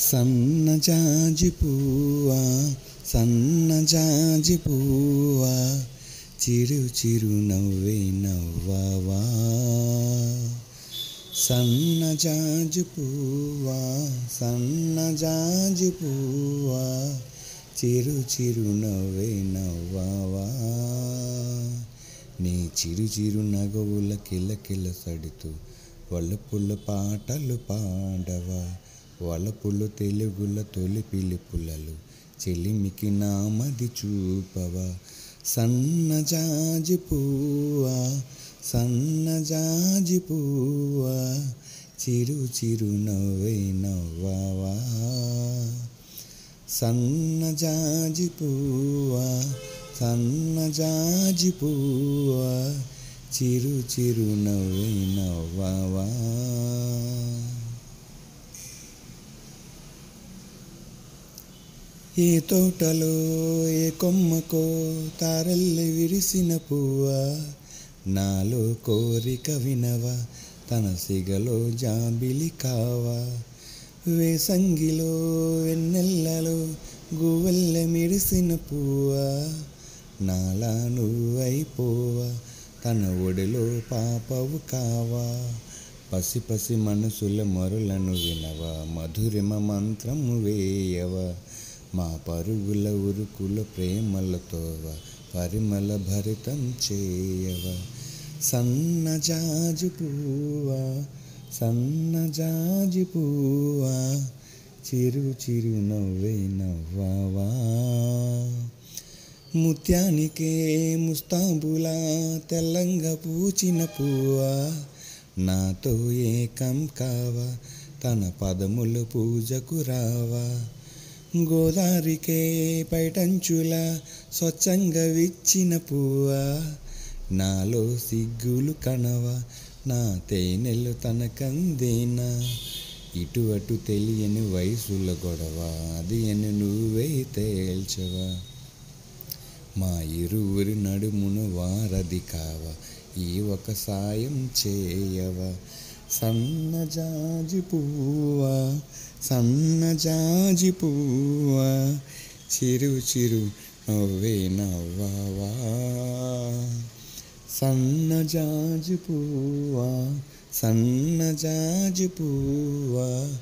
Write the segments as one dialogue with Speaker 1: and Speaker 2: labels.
Speaker 1: సన్నజాజి పువ్వా సన్నజాజి పువ్వా చిరు చిరు నవ్వే నవ్వావా. సన్నజాజి పువ్వా సన్నజాజి పువ్వా చిరు చిరు నవ్వే నవ్వావా. నీ చిరు చిరు నగవుల కిలకిల సడితూ వలపుల పాటలు పాడవా. వలపులు తెలుగుల తొలి పిలుపులలు చెలిమికి నామది చూపవా. సన్నజాజి పువ్వా సన్నజాజి పువ్వా చిరు చిరు నవ్వే నవ్వావా. సన్నజాజి పువ్వా సన్నజాజి పువ్వా చిరు చిరు నవ్వే నవ్వావా. ఏ తోటలో ఏ కొమ్మకో తారల్లి విరిసిన పువ్వా. నాలో కోరిక వినవా తన సిగలో జాబిలి కావా. వేసంగిలో వెన్నెల్లలో గువ్వెల్లె మెరిసిన పువ్వా. నాలా నువ్వైపోవా తన ఒడిలో పాపవు కావా. పసి పసి మనసుల మొరలను వినవా మధురిమ మంత్రము వేయవా. మా పరుగుల ఉరుకుల ప్రేమలతోవా పరిమళ భరితం చేయవా. సన్నజాజి పువ్వా సన్నజాజి పువ్వా చిరు చిరు నవ్వే నవ్వావా. ముత్యానికే ముస్తాబులా తెల్లంగా పూచిన పువ్వా. నాతో ఏకం కావా తన పదముల పూజకు రావా. గోదారికే పైటంచులా స్వచ్ఛంగా విచ్చిన పువ్వా. నాలో సిగ్గులు కనవా నా తేనెలు తనకందేనా. ఇటు అటు తెలియని వయసుల గొడవ అది అని నువ్వే తేల్చవా. మా ఇరువురి నడుమును వారధి కావా ఈ ఒక సాయం చేయవా. సన్నజాజి పువ్వా సన్నజాజి పువ్వా చిరు చిరు నవ్వే నవ్వావా. సన్నజాజి పువ్వా సన్నజాజి పువ్వా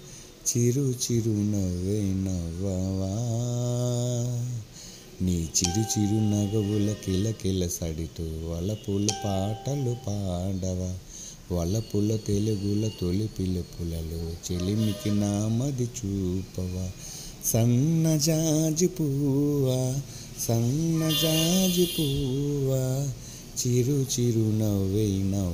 Speaker 1: చిరు చిరు నవ్వే నవ్వావా. నీ చిరు చిరు నగవుల కిలకిల సడితూ వలపుల పాటలు పాడవా. వలపుల తెలుగుల తొలి పిలుపులలో చెలిమికి నామది చూపవా. సన్నజాజి పువ్వా సన్నజాజి పువ్వా చిరు చిరు నవ్వే నవ్వావా.